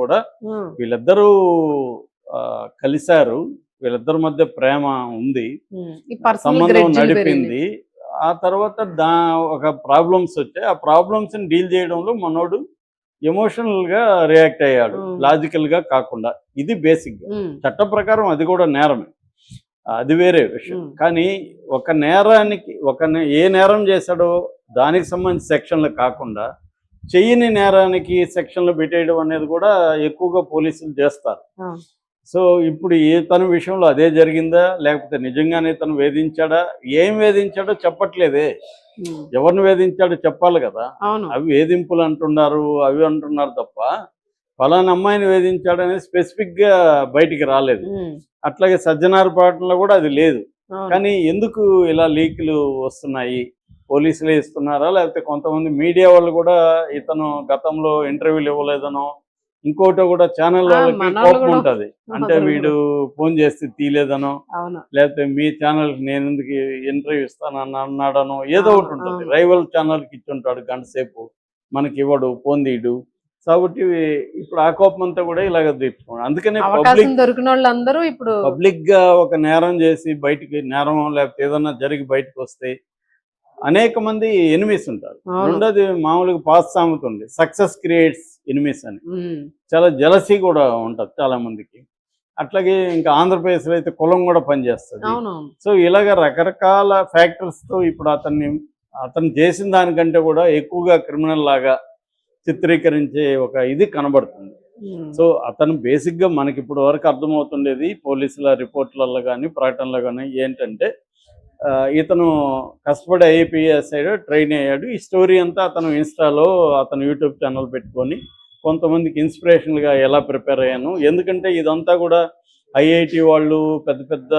కూడా వీళ్ళిద్దరూ కలిశారు. వీళ్ళిద్దరి మధ్య ప్రేమ ఉంది, సంబంధం నడిపింది. ఆ తర్వాత ఒక ప్రాబ్లమ్స్ వచ్చాయి. ఆ ప్రాబ్లమ్స్ని డీల్ చేయడంలో మనోడు ఎమోషనల్గా రియాక్ట్ అయ్యాడు, లాజికల్గా కాకుండా. ఇది బేసిక్గా చట్ట ప్రకారం అది కూడా నేరమే, అది వేరే విషయం. కానీ ఒక నేరానికి ఏ నేరం చేశాడో దానికి సంబంధించి సెక్షన్లు కాకుండా చెయ్యని నేరానికి సెక్షన్లు పెట్టేయడం అనేది కూడా ఎక్కువగా పోలీసులు చేస్తారు. సో ఇప్పుడు తన విషయంలో అదే జరిగిందా, లేకపోతే నిజంగానే తను వేధించాడా? ఏం వేధించాడో చెప్పట్లేదే. ఎవరిని వేధించాడో చెప్పాలి కదా. అవి వేధింపులు అంటున్నారు, అవి అంటున్నారు తప్ప ఫలానా అమ్మాయిని వేధించాడు అనేది స్పెసిఫిక్గా బయటికి రాలేదు. అట్లాగే సజ్జనారపాటంలో కూడా అది లేదు. కానీ ఎందుకు ఇలా లీకులు వస్తున్నాయి? పోలీసులే ఇస్తున్నారా, లేకపోతే కొంతమంది మీడియా వాళ్ళు కూడా ఇతను గతంలో ఇంటర్వ్యూలు ఇవ్వలేదనో ఇంకోటో కూడా ఛానల్ వాళ్ళకి కోపం ఉంటుంది. అంటే వీడు ఫోన్ చేస్తే తీయలేదనో, లేకపోతే మీ ఛానల్కి నేను ఎందుకు ఇంటర్వ్యూ ఇస్తానని అన్నాడనో ఏదో ఒకటి ఉంటుంది. రైవల్ ఛానల్కి ఇచ్చుంటాడు గంట సేపు, మనకి ఇవ్వడు, ఫోన్ తీయడు. కాబట్టి ఇప్పుడు ఆ కోపం అంతా కూడా ఇలాగ తీర్చుకోండి. అందుకనే పబ్లిక్ గా ఒక నేరం చేసి బయటికి, నేరం లేకపోతే ఏదన్నా జరిగి బయటకు వస్తే అనేక మంది ఎనిమిస్ ఉంటారు. రెండోది మామూలుగా పాస్ సామెత ఉంది, సక్సెస్ క్రియేట్స్ ఎనిమిస్ అని. చాలా జలసీ కూడా ఉంటుంది చాలా మందికి. అట్లాగే ఇంకా ఆంధ్రప్రదేశ్లో అయితే కులం కూడా పనిచేస్తుంది. సో ఇలాగ రకరకాల ఫ్యాక్టర్స్ తో ఇప్పుడు అతను చేసిన దానికంటే కూడా ఎక్కువగా క్రిమినల్ లాగా చిత్రీకరించే ఒక ఇది కనబడుతుంది. సో అతను బేసిక్గా మనకి ఇప్పుడు వరకు అర్థమవుతుండేది పోలీసుల రిపోర్ట్లలో కానీ ప్రకటనలో కానీ ఏంటంటే, ఇతను కష్టపడి ఐఏపీఎస్ అయ్యాడు, ట్రైన్ అయ్యాడు. ఈ స్టోరీ అంతా అతను ఇన్స్టాలో అతను యూట్యూబ్ ఛానల్ పెట్టుకొని కొంతమందికి ఇన్స్పిరేషన్గా ఎలా ప్రిపేర్ అయ్యాను. ఎందుకంటే ఇదంతా కూడా ఐఐటి వాళ్ళు, పెద్ద పెద్ద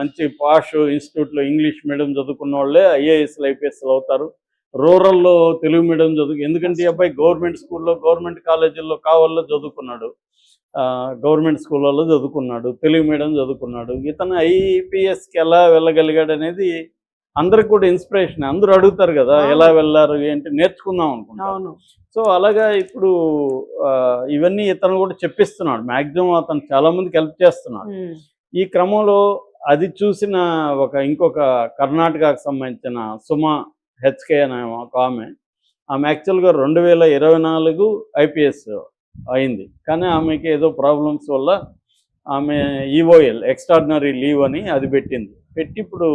మంచి పాష్ ఇన్స్టిట్యూట్లో ఇంగ్లీష్ మీడియం చదువుకున్న వాళ్ళే ఐఏఎస్లు ఐపీఎస్లు అవుతారు. రూరల్లో తెలుగు మీడియం ఎందుకంటే ఈ అబ్బాయి గవర్నమెంట్ స్కూల్లో, గవర్నమెంట్ కాలేజీల్లో కావాలో చదువుకున్నాడు, గవర్నమెంట్ స్కూళ్ళలో చదువుకున్నాడు, తెలుగు మీడియం చదువుకున్నాడు. ఇతను ఐపీఎస్కి ఎలా వెళ్ళగలిగాడు అనేది అందరికి కూడా ఇన్స్పిరేషన్. అందరూ అడుగుతారు కదా ఎలా వెళ్ళారు ఏంటి, నేర్చుకుందాం అనుకుంటాను. సో అలాగా ఇప్పుడు ఇవన్నీ ఇతను కూడా చెప్పిస్తున్నాడు. మ్యాక్సిమం అతను చాలా మందికి హెల్ప్ చేస్తున్నాడు. ఈ క్రమంలో అది చూసిన ఇంకొక కర్ణాటకకు సంబంధించిన సుమా హెచ్కే అనే ఒక ఆమె యాక్చువల్గా 2024 ఐపీఎస్ అయింది. కానీ ఆమెకి ఏదో ప్రాబ్లమ్స్ వల్ల ఆమె ఈఓఎల్ ఎక్స్ట్రాడినరీ లీవ్ అని అది పెట్టి ఇప్పుడు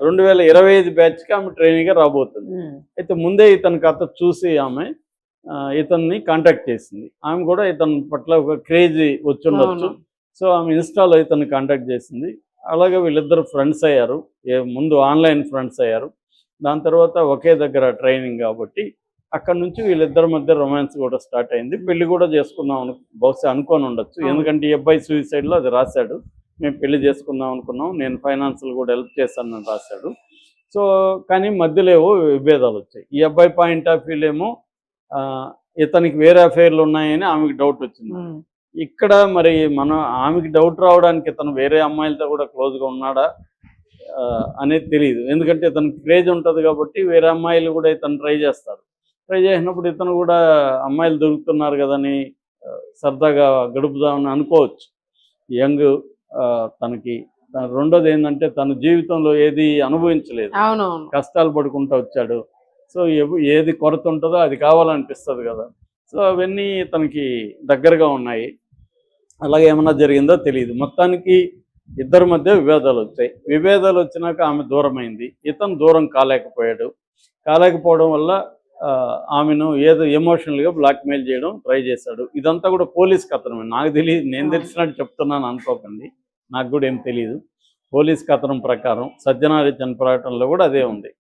2025 బ్యాచ్కి ఆమె ట్రైనింగ్గా రాబోతుంది. అయితే ముందే ఇతని కథ చూసి ఆమె ఇతన్ని కాంటాక్ట్ చేసింది. ఆమె కూడా ఇతని పట్ల ఒక క్రేజ్ వచ్చి ఉండొచ్చు. సో ఆమె ఇన్స్టాలో ఇతన్ని కాంటాక్ట్ చేసింది. అలాగే వీళ్ళిద్దరు ఫ్రెండ్స్ అయ్యారు. ముందు ఆన్లైన్ ఫ్రెండ్స్ అయ్యారు, దాని తర్వాత ఒకే దగ్గర ట్రైనింగ్ కాబట్టి అక్కడ నుంచి వీళ్ళిద్దరి మధ్య రొమాన్స్ కూడా స్టార్ట్ అయింది. పెళ్లి కూడా చేసుకుందాం బహుశా అనుకొని ఉండొచ్చు. ఎందుకంటే ఈ అబ్బాయి సూసైడ్లో అది రాశాడు, మేము పెళ్లి చేసుకుందాం అనుకున్నాం, నేను ఫైనాన్షియల్ కూడా హెల్ప్ చేశానని రాశాడు. సో కానీ మధ్యలో ఏవో విభేదాలు వచ్చాయి. ఈ అబ్బాయి పాయింట్ ఆఫ్ వ్యూలో ఏమో ఇతనికి వేరే అఫైర్లు ఉన్నాయని ఆమెకు డౌట్ వచ్చింది. ఇక్కడ మరి ఆమెకి డౌట్ రావడానికి ఇతను వేరే అమ్మాయిలతో కూడా క్లోజ్గా ఉన్నాడా అనేది తెలియదు. ఎందుకంటే ఇతనికి క్రేజ్ ఉంటుంది కాబట్టి వేరే అమ్మాయిలు కూడా ఇతను ట్రై చేస్తారు. ట్రై చేసినప్పుడు ఇతను కూడా అమ్మాయిలు దొరుకుతున్నారు కదని సరదాగా గడుపుదామని అనుకోవచ్చు. యంగ్ తనకి. రెండోది ఏంటంటే తన జీవితంలో ఏది అనుభవించలేదు, కష్టాలు పడుకుంటూ వచ్చాడు. సో ఏది కొరత ఉంటుందో అది కావాలనిపిస్తుంది కదా. సో అవన్నీ తనకి దగ్గరగా ఉన్నాయి. అలాగే ఏమన్నా జరిగిందో తెలియదు. మొత్తానికి ఇద్దరి మధ్య విభేదాలు వచ్చాయి. విభేదాలు వచ్చినాక ఆమె దూరమైంది, ఇతను దూరం కాలేకపోవడం వల్ల ఆమెను ఏదో ఎమోషనల్గా బ్లాక్మెయిల్ చేయడం ట్రై చేశాడు. ఇదంతా కూడా పోలీస్ కథనమే. నాకు తెలియదు, నేను తెలిసినట్టు చెప్తున్నాను అనుకోకండి, నాకు కూడా ఏం తెలియదు. పోలీస్ కథనం ప్రకారం సజ్జనారెడ్డి ప్రకటనలో కూడా అదే ఉంది.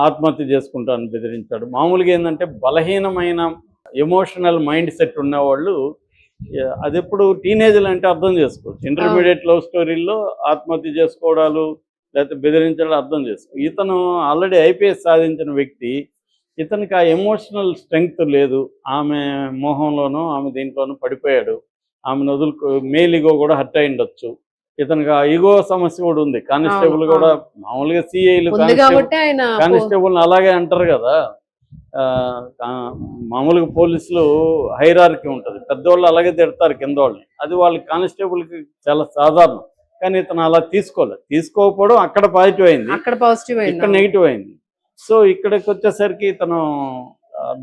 ఆత్మహత్య చేసుకుంటానని బెదిరించాడు. మామూలుగా ఏంటంటే బలహీనమైన ఎమోషనల్ మైండ్ సెట్ ఉన్నవాళ్ళు అది ఎప్పుడు టీనేజ్లు అంటే అర్థం చేసుకోవచ్చు. ఇంటర్మీడియట్ లవ్ స్టోరీల్లో ఆత్మహత్య చేసుకోవడాలు లేకపోతే బెదిరించడాలు అర్థం చేసుకోవచ్చు. ఇతను ఆల్రెడీ ఐపీఎస్ సాధించిన వ్యక్తి, ఇతనికి ఆ ఎమోషనల్ స్ట్రెంగ్త్ లేదు. ఆమె మోహంలోనూ ఆమె దీంట్లోనూ పడిపోయాడు. ఆమెను మేల్ ఈగో కూడా హర్ట్ అయి ఉండొచ్చు. ఇతనికి ఆ ఈగో సమస్య కూడా ఉంది. కానిస్టేబుల్ కూడా మామూలుగా సిఐలు కానిస్టేబుల్ అలాగే అంటారు కదా, మామూలుగా పోలీసులు హైరార్కీ ఉంటుంది, పెద్దవాళ్ళు అలాగే తిడతారు కింద వాళ్ళని, అది వాళ్ళ కానిస్టేబుల్కి చాలా సాధారణం. కానీ ఇతను అలా తీసుకోకపోవడం అక్కడ పాజిటివ్ అయింది, ఇక్కడ నెగిటివ్ అయింది. సో ఇక్కడికి వచ్చేసరికి ఇతను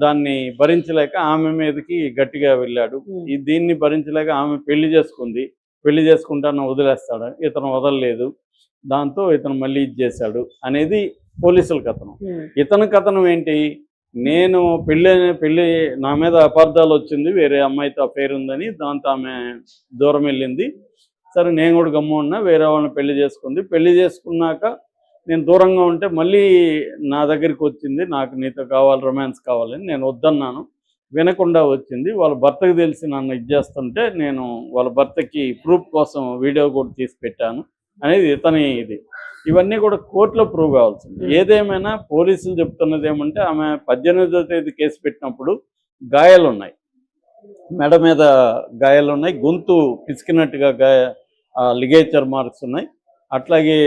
దాన్ని భరించలేక ఆమె మీదకి గట్టిగా వెళ్ళాడు. దీన్ని భరించలేక ఆమె పెళ్లి చేసుకుంటాను వదిలేస్తాడు, ఇతను వదలలేదు. దాంతో ఇతను మళ్ళీ ఇది చేశాడు అనేది పోలీసుల కథనం. ఇతని కథనం ఏంటి, నేను పెళ్ళి నా మీద అపార్థాలు వచ్చింది, వేరే అమ్మాయితో అఫైర్ ఉందని, దాంతో ఆమె దూరం వెళ్ళింది. సరే నేను కూడా గమ్మున్నా, వేరే వాళ్ళని పెళ్లి చేసుకున్నాక నేను దూరంగా ఉంటే మళ్ళీ నా దగ్గరికి వచ్చింది, నాకు నీతో కావాలి, రొమాన్స్ కావాలని. నేను వద్దన్నాను, వినకుండా వచ్చింది. వాళ్ళ భర్తకు తెలిసి నన్ను ఇది చేస్తుంటే నేను వాళ్ళ భర్తకి ప్రూఫ్ కోసం వీడియో కూడా తీసి పెట్టాను అనేది ఇతని ఇది. ఇవన్నీ కూడా కోర్టులో ప్రూవ్ కావాల్సింది. ఏదేమైనా పోలీసులు చెప్తున్నది ఏమంటే, ఆమె 18వ తేదీ కేసు పెట్టినప్పుడు గాయాలున్నాయి, మెడ మీద గాయాలున్నాయి, గొంతు పిసికినట్టుగా లిగేచర్ మార్క్స్ ఉన్నాయి, అట్లాగే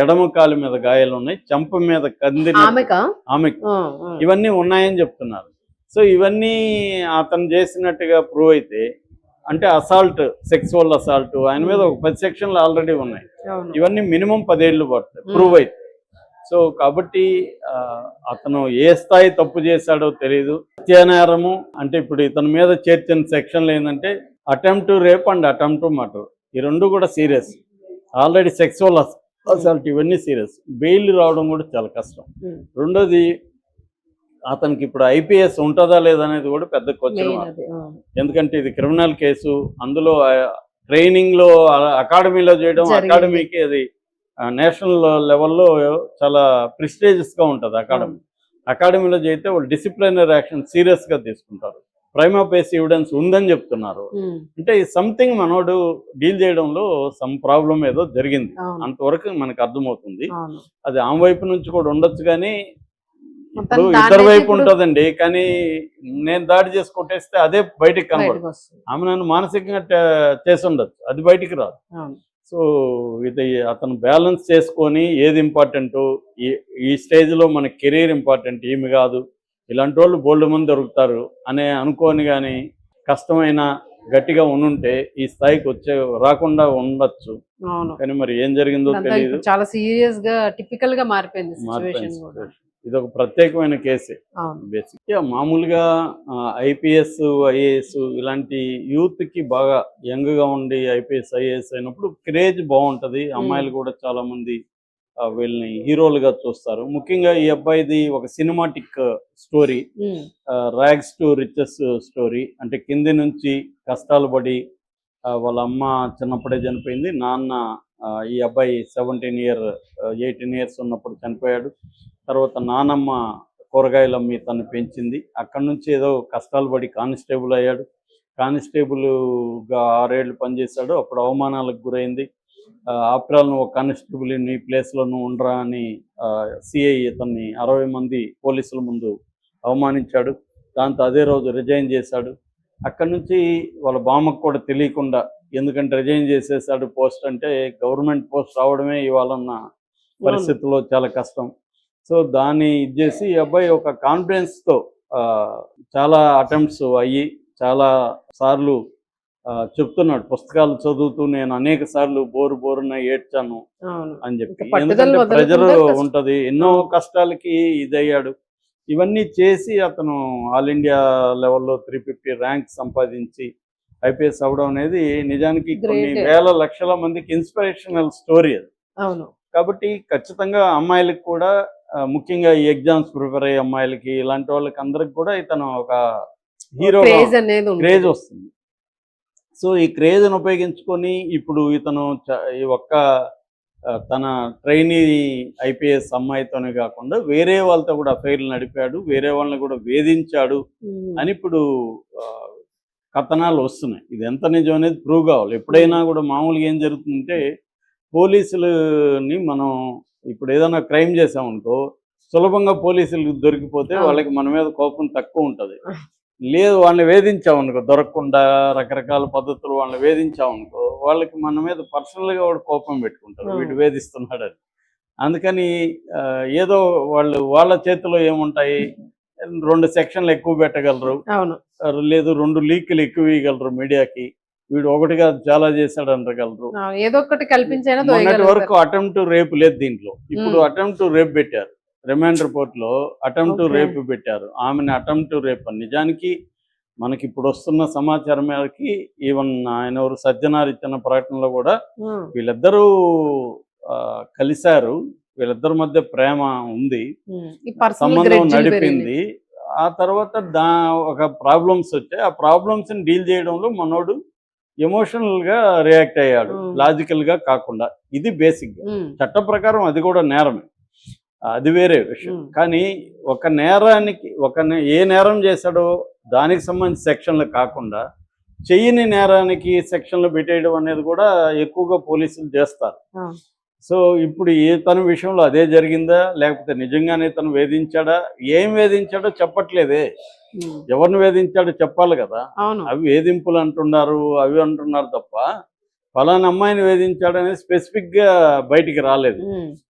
ఎడమ కాలు మీద గాయాలున్నాయి, చెంప మీద ఆమెకి ఇవన్నీ ఉన్నాయని చెప్తున్నారు. సో ఇవన్నీ అతను చేసినట్టుగా ప్రూవ్ అయితే, అంటే అసాల్ట్, సెక్సువల్ అసాల్ట్, ఆయన మీద ఒక 10 సెక్షన్లు ఆల్రెడీ ఉన్నాయి. ఇవన్నీ మినిమం 10 ఏళ్ళు పడతాయి ప్రూవ్ అయితే. సో కాబట్టి అతను ఏ స్థాయి తప్పు చేశాడో తెలియదు. హత్యానేరము అంటే ఇప్పుడు ఇతని మీద చేర్చిన సెక్షన్లు ఏంటంటే attempt to rape and attempt to murder, ఈ రెండు కూడా సీరియస్. ఆల్రెడీ సెక్సువల్ అసాల్ట్ ఇవన్నీ సీరియస్. బెయిల్ రావడం కూడా చాలా కష్టం. రెండోది, అతనికి ఇప్పుడు ఐపీఎస్ ఉంటుందా లేదనేది కూడా పెద్ద క్వశ్చన్ మార్క్. ఎందుకంటే ఇది క్రిమినల్ కేసు, అందులో ట్రైనింగ్లో అకాడమీలో చేయడం, అకాడమీకి అది నేషనల్ లెవెల్లో చాలా ప్రిస్టేజియస్గా ఉంటుంది. అకాడమీలో చేస్తే వాళ్ళు డిసిప్లినరీ యాక్షన్ సీరియస్గా తీసుకుంటారు. ప్రైమా ఫేసి ఎవిడెన్స్ ఉందని చెప్తున్నారు. అంటే సంథింగ్ మనోడు డీల్ చేయడంలో సమ్ ప్రాబ్లం ఏదో జరిగింది, అంతవరకు మనకు అర్థమవుతుంది. అది ఆమె వైపు నుంచి కూడా ఉండొచ్చు, కానీ ఇప్పుడు ఇద్దరు వైపు ఉంటుందండి. కానీ నేను దాడి చేసి కొట్టేస్తే అదే బయటికి కనబడదు. ఆమె నన్ను మానసికంగా చేసి ఉండొచ్చు, అది బయటికి రాదు. సో ఇది అతను బ్యాలెన్స్ చేసుకొని ఏది ఇంపార్టెంట్, ఈ స్టేజ్లో మన కెరీర్ ఇంపార్టెంట్, ఏమి కాదు, ఇలాంటి వాళ్ళు బోల్డ్ మంది దొరుకుతారు అనే అనుకోని కానీ కష్టమైన గట్టిగా ఉండుంటే ఈ స్థాయికి రాకుండా ఉండొచ్చు. కానీ మరి ఏం జరిగిందో తెలియదు, చాలా సీరియస్ గా టిపికల్ గా మారిపోయింది. ఇది ఒక ప్రత్యేకమైన కేసే. బేసిక్ మామూలుగా ఐపీఎస్, ఐఏఎస్ ఇలాంటి యూత్ కి బాగా యంగ్ గా ఉండి ఐపీఎస్, ఐఏఎస్ అయినప్పుడు క్రేజ్ బాగుంటది. అమ్మాయిలు కూడా చాలా మంది వీళ్ళని హీరోలుగా చూస్తారు. ముఖ్యంగా ఈ అబ్బాయిది ఒక cinematic story, rags to riches story. అంటే కింది నుంచి కష్టాలు పడి, వాళ్ళ అమ్మ చిన్నప్పుడే చనిపోయింది, నాన్న ఈ అబ్బాయి 18 ఇయర్స్ ఉన్నప్పుడు చనిపోయాడు. తర్వాత నానమ్మ కూరగాయలు అమ్మి తను పెంచింది. అక్కడి నుంచి ఏదో కష్టాలు పడి కానిస్టేబుల్ అయ్యాడు. కానిస్టేబుల్గా 6 ఏళ్ళు పనిచేశాడు. అప్పుడు అవమానాలకు గురైంది. ఆఫ్టర్ ఆల్ నువ్వు ఒక కానిస్టేబుల్, నీ ప్లేస్లో నువ్వు ఉండరా అని సిఐ ఇతన్ని 60 మంది పోలీసుల ముందు అవమానించాడు. దాంతో అదే రోజు రిజైన్ చేశాడు. అక్కడి నుంచి వాళ్ళ బామ్మకు కూడా తెలియకుండా, ఎందుకంటే రిజైన్ చేసేసాడు పోస్ట్, అంటే గవర్నమెంట్ పోస్ట్ రావడమే ఇవాళ ఉన్న పరిస్థితుల్లో చాలా కష్టం. సో దాన్ని ఇచ్చేసి ఈ అబ్బాయి ఒక కాన్ఫిడెన్స్తో చాలా అటెంప్ట్స్ అయ్యి చాలా సార్లు చెప్తున్నాడు, పుస్తకాలు చదువుతూ నేను అనేక సార్లు బోరున ఏడ్చాను అని చెప్పి. ఎందుకంటే ప్రెజర్ ఉంటది, ఎన్నో కష్టాలకి ఇదయ్యాడు. ఇవన్నీ చేసి అతను ఆల్ ఇండియా లెవెల్లో 350 ర్యాంక్ సంపాదించి ఐపీఎస్ అవడం అనేది నిజానికి కొన్ని వేల లక్షల మందికి ఇన్స్పిరేషనల్ స్టోరీ అది. కాబట్టి ఖచ్చితంగా అమ్మాయిలకు కూడా, ముఖ్యంగా ఈ ఎగ్జామ్స్ ప్రిపేర్ అయ్యే అమ్మాయిలకి, ఇలాంటి వాళ్ళకి అందరికి కూడా ఇతను ఒక హీరో క్రేజ్ వస్తుంది. సో ఈ క్రేజ్ను ఉపయోగించుకొని ఇప్పుడు ఇతను ఈ తన ట్రైనీ ఐపీఎస్ అమ్మాయితోనే కాకుండా వేరే వాళ్ళతో కూడా అఫైర్లు నడిపాడు, వేరే వాళ్ళని కూడా వేధించాడు అని ఇప్పుడు కథనాలు వస్తున్నాయి. ఇది ఎంత నిజం అనేది ప్రూవ్ కావాలి. ఎప్పుడైనా కూడా మామూలుగా ఏం జరుగుతుందంటే, పోలీసులని మనం ఇప్పుడు ఏదైనా క్రైమ్ చేసామనుకో, సులభంగా పోలీసులు దొరికిపోతే వాళ్ళకి మన మీద కోపం తక్కువ ఉంటుంది. లేదు, వాళ్ళని వేధించామనుకో, దొరకకుండా రకరకాల పద్ధతులు వాళ్ళని వేధించామనుకో, వాళ్ళకి మన మీద పర్సనల్గా వాడు కోపం పెట్టుకుంటారు, వీడు వేధిస్తున్నాడని. అందుకని ఏదో వాళ్ళ చేతిలో ఏముంటాయి, 2 సెక్షన్లు ఎక్కువ పెట్టగలరు, అవును. లేదు 2 లీకులు ఎక్కువ ఇవ్వగలరు మీడియాకి, వీడు ఒకటిగా చాలా చేశాడు అనగలరు. ఏదో ఒకటి కల్పించైనా మొన్నటి దోయగలుగుతారు. వరకు అటెంప్ట్ రేపు లేదు దీంట్లో, ఇప్పుడు అటెంప్ట్ రేపు పెట్టారు. రిమాండ్ రిపోర్ట్ లో అటెంప్ట్ ఓకే. రేపు పెట్టారు, ఆమెను అటెంప్ట్ రేపు. నిజానికి మనకి ఇప్పుడు వస్తున్న సమాచారం మేరకి ఈవెన్ ఆయన ఎవరు సజ్జనార్ ఇచ్చిన ప్రకటనలో కూడా వీళ్ళిద్దరూ కలిశారు, వీళ్ళిద్దరి మధ్య ప్రేమ ఉంది, ఈ పర్సనల్ సంబంధం గ్రెడ్జిలు పెరిగినాయి. నడిపింది. ఆ తర్వాత ఒక ప్రాబ్లమ్స్ వచ్చాయి, ఆ ప్రాబ్లమ్స్ ని డీల్ చేయడంలో మనోడు ఎమోషనల్ గా రియాక్ట్ అయ్యాడు, లాజికల్ గా కాకుండా. ఇది బేసిక్ గా చట్ట ప్రకారం అది కూడా నేరమే, అది వేరే విషయం. కానీ ఒక నేరానికి ఏ నేరం చేశాడో దానికి సంబంధించి సెక్షన్లు కాకుండా చెయ్యని నేరానికి సెక్షన్లు పెట్టేయడం అనేది కూడా ఎక్కువగా పోలీసులు చేస్తారు. సో ఇప్పుడు తన విషయంలో అదే జరిగిందా, లేకపోతే నిజంగానే తను వేధించాడా, ఏం వేధించాడో చెప్పట్లేదే, ఎవరిని వేధించాడో చెప్పాలి కదా. అవి వేధింపులు అంటున్నారు, అవి అంటున్నారు తప్ప ఫలానా అమ్మాయిని వేధించాడు అనేది స్పెసిఫిక్ గా బయటికి రాలేదు.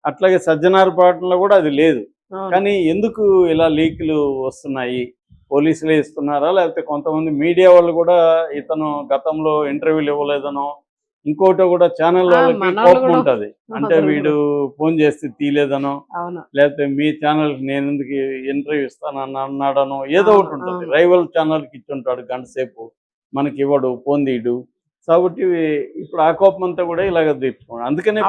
అట్లాగే సజ్జనార్ పాటలో కూడా అది లేదు. కానీ ఎందుకు ఇలా లీకులు వస్తున్నాయి, పోలీసులే ఇస్తున్నారా, లేకపోతే కొంతమంది మీడియా వాళ్ళు కూడా ఇతను గతంలో ఇంటర్వ్యూలు ఇవ్వలేదనో ఇంకోటో కూడా ఛానల్ వాళ్ళకి కోపం ఉంటది, అంటే వీడు ఫోన్ చేస్తే తీయలేదనో, లేకపోతే మీ ఛానల్ నేను ఎందుకు ఇంటర్వ్యూ ఇస్తానని అన్నాడనో ఏదో ఒకటి ఉంటుంది. రైవల్ ఛానల్ కి ఇచ్చుంటాడు గంట సేపు, మనకి ఇవ్వడు, ఫోన్ తీయడు. కాబట్టి ఇప్పుడు ఆ కోపం అంతా కూడా ఇలాగ తీర్చుకోండి. అందుకనే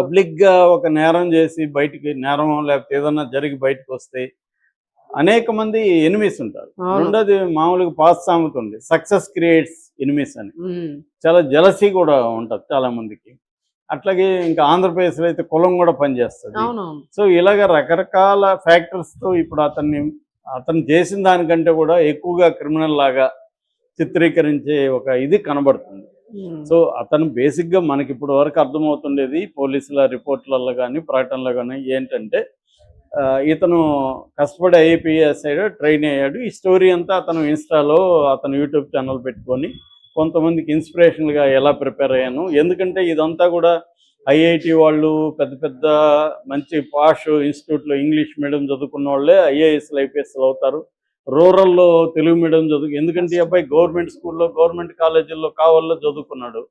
పబ్లిక్ గా ఒక నేరం చేసి బయటికి, నేరం లేకపోతే ఏదన్నా జరిగి బయటకు వస్తే అనేక మంది ఎనిమిస్ ఉంటారు. రెండోది మామూలుగా పాస్ సామెత ఉంది, సక్సెస్ క్రియేట్స్ ఎనిమిస్ అని. చాలా జలసీ కూడా ఉంటది చాలా మందికి. అట్లాగే ఇంకా ఆంధ్రప్రదేశ్లో అయితే కులం కూడా పనిచేస్తుంది. సో ఇలాగ రకరకాల ఫ్యాక్టర్స్ తో ఇప్పుడు అతను చేసిన దానికంటే కూడా ఎక్కువగా క్రిమినల్ లాగా చిత్రీకరించే ఒక ఇది కనబడుతుంది. సో అతను బేసిక్ గా మనకి ఇప్పుడు వరకు అర్థమవుతుండేది పోలీసుల రిపోర్ట్లలో కానీ ప్రకటనలో కానీ ఏంటంటే, ఇతను కష్టపడి ఐఏపీఎస్ అయ్యాడు, ట్రైన్ అయ్యాడు. ఈ స్టోరీ అంతా అతను ఇన్స్టాలో అతను యూట్యూబ్ ఛానల్ పెట్టుకొని కొంతమందికి ఇన్స్పిరేషన్గా ఎలా ప్రిపేర్ అయ్యాను. ఎందుకంటే ఇదంతా కూడా ఐఐటి వాళ్ళు, పెద్ద పెద్ద మంచి పాష్ ఇన్స్టిట్యూట్లో ఇంగ్లీష్ మీడియం చదువుకున్న వాళ్ళే ఐఏఎస్లు ఐపీఎస్లు అవుతారు. రూరల్లో తెలుగు మీడియం ఎందుకంటే ఈ అబ్బాయి గవర్నమెంట్ స్కూల్లో, గవర్నమెంట్ కాలేజీల్లో కావాలో చదువుకున్నాడు,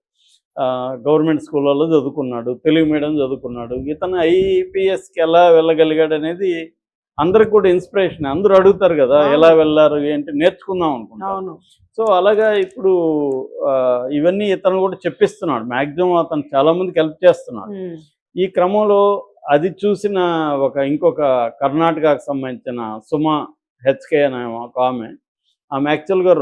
గవర్నమెంట్ స్కూళ్ళలో చదువుకున్నాడు, తెలుగు మీడియం చదువుకున్నాడు. ఇతను ఐపీఎస్కి ఎలా వెళ్ళగలిగాడు అనేది అందరికి కూడా ఇన్స్పిరేషన్. అందరూ అడుగుతారు కదా ఎలా వెళ్ళారు ఏంటి, నేర్చుకుందాం అనుకుంటాను. సో అలాగా ఇప్పుడు ఇవన్నీ ఇతను కూడా చెప్పిస్తున్నాడు, మ్యాక్సిమం అతను చాలా మందికి హెల్ప్ చేస్తున్నాడు. ఈ క్రమంలో అది చూసిన ఇంకొక కర్ణాటకకు సంబంధించిన సుమా హెచ్కే అనే ఒక ఆమె యాక్చువల్గా